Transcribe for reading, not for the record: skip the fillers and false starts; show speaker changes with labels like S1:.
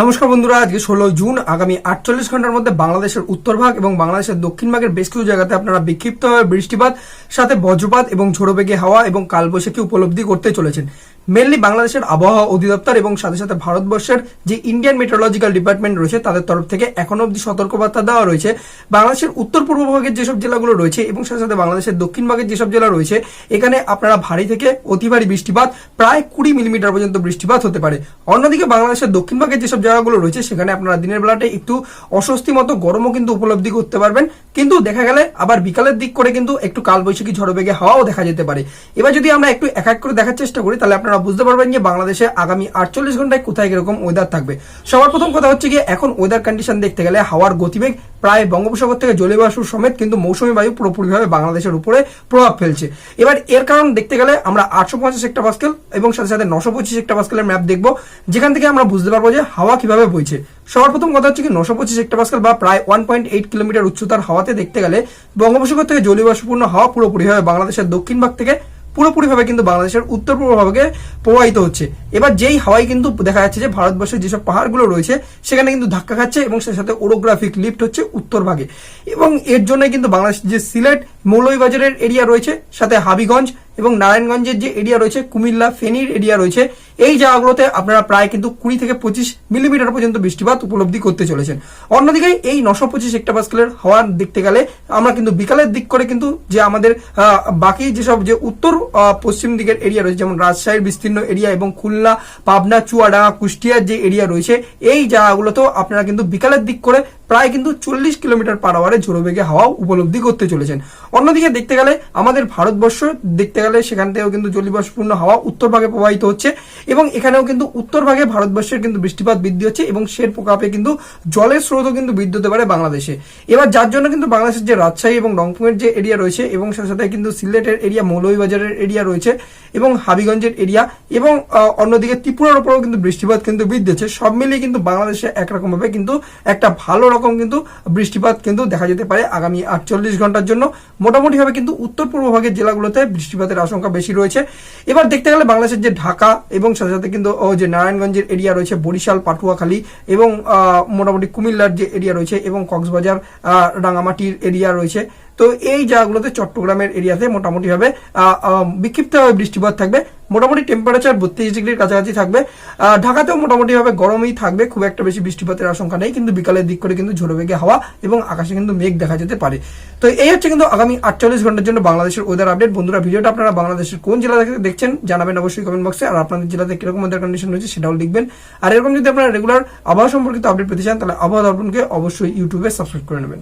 S1: নমস্কার বন্ধুরা, আজকে 16 জুন আগামী 48 ঘন্টার মধ্যে বাংলাদেশের উত্তর ভাগ এবং বাংলাদেশের দক্ষিণ ভাগের বেশ কিছু জায়গাতে আপনারা বিক্ষিপ্তভাবে বৃষ্টিপাত সাথে বজ্রপাত এবং ঝোড়ো বেগে হাওয়া এবং কালবৈশাখী উপলব্ধি করতে চলেছেন। মেনলি বাংলাদেশের আবহাওয়া অধিদপ্তর এবং সাথে সাথে ভারতবর্ষের যে ইন্ডিয়ান মেট্রোলজিক্যাল ডিপার্টমেন্ট রয়েছে তাদের তরফ থেকে এখনো অব্দি সতর্কবার্তা দেওয়া রয়েছে। বাংলাদেশের উত্তর পূর্ব ভাগের যেসব জেলাগুলো রয়েছে এবং সাথে সাথে বাংলাদেশের দক্ষিণ ভাগের যেসব জেলা রয়েছে এখানে আপনারা ভারী থেকে অতি ভারী বৃষ্টিপাত প্রায় 20 মিলিমিটার পর্যন্ত বৃষ্টিপাত হতে পারে। অন্যদিকে বাংলাদেশের দক্ষিণ ভাগের যেসব জায়গাগুলো রয়েছে সেখানে আপনারা দিনের বেলাটা একটু অস্বস্তি মতো গরমও কিন্তু উপলব্ধি করতে পারবেন, কিন্তু দেখা গেলে আবার বিকালের দিক করে কিন্তু একটু কালবৈশাখী ঝড়ো বেগে হাওয়াও দেখা যেতে পারে। এবার যদি আমরা একটু এক এক করে দেখার চেষ্টা করি তাহলে আপনারা বুঝতে পারবেন যে বাংলাদেশে আগামী 48 ঘন্টায় কোথায় কিরকম ওয়েদার থাকবে। সবার প্রথম কথা হচ্ছে গিয়ে এখন ওয়েদার কন্ডিশন দেখতে গেলে হাওয়ার গতিবেগ প্রায় বঙ্গোপসাগর থেকে জলীয় বাষ্প সমেত কিন্তু মৌসুমী বায়ু পুরোপুরিভাবে বাংলাদেশের উপরে প্রভাব ফেলছে। এবার এর কারণ দেখতে গেলে আমরা 850 হেক্টোপাস্কেল এবং সাথে সাথে 925 হেক্টোপাস্কেলের ম্যাপ দেখবো, যেখান থেকে আমরা বুঝতে পারবো যে হাওয়া কিভাবে বইছে। সবার প্রথম কথা হচ্ছে কি 925 হেক্টোপাস্কেল বা প্রায় 1.8 কিলোমিটার উচ্চতার হাওয়াতে দেখতে গেলে বঙ্গোপসাগর থেকে জলীয় বাষ্পপূর্ণ হাওয়া পুরোপুরিভাবে বাংলাদেশের দক্ষিণ ভাগ থেকে পুরোপুরিভাবে কিন্তু বাংলাদেশের উত্তর পূর্ব ভাগে প্রবাহিত হচ্ছে। এবার যেই হাওয়াই কিন্তু দেখা যাচ্ছে যে ভারতবর্ষের যেসব পাহাড়গুলো রয়েছে সেখানে কিন্তু ধাক্কা খাচ্ছে এবং সাথে সাথে ওরোগ্রাফিক লিফট হচ্ছে উত্তর ভাগে, এবং এর জন্য কিন্তু বাংলাদেশের যে সিলেট মৌলভীবাজারের এরিয়া রয়েছে, সাথে হাবিগঞ্জ এবং নারায়ণগঞ্জের যে এরিয়া রয়েছে, কুমিল্লা ফেনীর এরিয়া রয়েছে, এই জায়গাগুলোতে আপনারা প্রায় কিন্তু 20 থেকে 25 মিলিমিটার পর্যন্ত বৃষ্টিপাত উপলব্ধি করতে চলেছেন। অন্যদিকে এই 925 হেক্টোপাস্কেলের হাওয়া দেখতে গেলে আমরা কিন্তু বিকালের দিক করে কিন্তু যে আমাদের বাকি যেসব যে উত্তর পশ্চিম দিকের এরিয়া রয়েছে যেমন রাজশাহীর বিস্তীর্ণ এরিয়া এবং খুলনা, পাবনা, চুয়াডাঙ্গা, কুষ্টিয়ার যে এরিয়া রয়েছে এই জায়গাগুলোতেও আপনারা কিন্তু বিকালের দিক করে প্রায় কিন্তু 40 কিলোমিটার পার আওয়ারে ঝোড়ো বেগে হাওয়া উপলব্ধি করতে চলেছেন। অন্যদিকে দেখতে গেলে আমাদের ভারতবর্ষ দেখতে গেলে সেখান থেকেও কিন্তু জলীয়বাষ্পপূর্ণ হাওয়া উত্তর ভাগে প্রবাহিত হচ্ছে এবং এখানেও কিন্তু উত্তর ভাগে ভারতবর্ষের কিন্তু বৃষ্টিপাত বৃদ্ধি হচ্ছে এবং সের প্রভাবে কিন্তু জলের স্রোতও কিন্তু বৃদ্ধি হতে পারে বাংলাদেশে। এবার যার জন্য কিন্তু বাংলাদেশের যে রাজশাহী এবং রংপুরের যে এরিয়া রয়েছে এবং সাথে সাথে কিন্তু সিলেটের এরিয়া, মৌলভীবাজারের এরিয়া রয়েছে এবং হাবিগঞ্জের এরিয়া এবং অন্যদিকে ত্রিপুরার উপরেও কিন্তু বৃষ্টিপাত কিন্তু বৃদ্ধি হচ্ছে। সব মিলিয়ে কিন্তু বাংলাদেশে একরকম ভাবে কিন্তু একটা ভালো রকম কিন্তু বৃষ্টিপাত কিন্তু দেখা যেতে পারে আগামী 48 ঘন্টার জন্য। মোটামুটি ভাবে কিন্তু উত্তর পূর্ব ভাগের জেলাগুলোতে বৃষ্টিপাতের আশঙ্কা বেশি রয়েছে। এবার দেখতে গেলে বাংলাদেশের যে ঢাকা এবং সাথে সাথে কিন্তু যে নারায়ণগঞ্জের এরিয়া রয়েছে, বরিশাল, পাটুয়াখালী এবং মোটামুটি কুমিল্লার যে এরিয়া রয়েছে এবং কক্সবাজার, রাঙামাটির এরিয়া রয়েছে, তো এই জায়গাগুলোতে চট্টগ্রামের এরিয়াতে মোটামুটি ভাবে বিক্ষিপ্তভাবে বৃষ্টিপাত থাকবে। মোটামুটি টেম্পারেচার 32 ডিগ্রির কাছাকাছি থাকবে। ঢাকাতেও মোটামুটি ভাবে গরমই থাকবে, খুব একটা বেশি বৃষ্টিপাতের আশঙ্কা নেই, কিন্তু বিকালের দিক করে কিন্তু ঝোড়ো বেগে হাওয়া এবং আকাশে কিন্তু মেঘ দেখা যেতে পারে। তো এই হচ্ছে কিন্তু আগামী 48 ঘন্টার জন্য বাংলাদেশের ওয়েদার আপডেট। বন্ধুরা, ভিডিওটা আপনারা বাংলাদেশের কোন জেলা থেকে দেখছেন জানাবেন অবশ্যই কমেন্ট বক্সে, আর আপনাদের জেলাতে কিরকম ওয়েদার কন্ডিশন রয়েছে সেটাও লিখবেন। আর এরকম যদি আপনারা রেগুলার আবহাওয়া সম্পর্কিত আপডেট পেতে চান তাহলে আবহাওয়া দর্পণকে অবশ্যই ইউটিউবে সাবস্ক্রাইব করে নেবেন।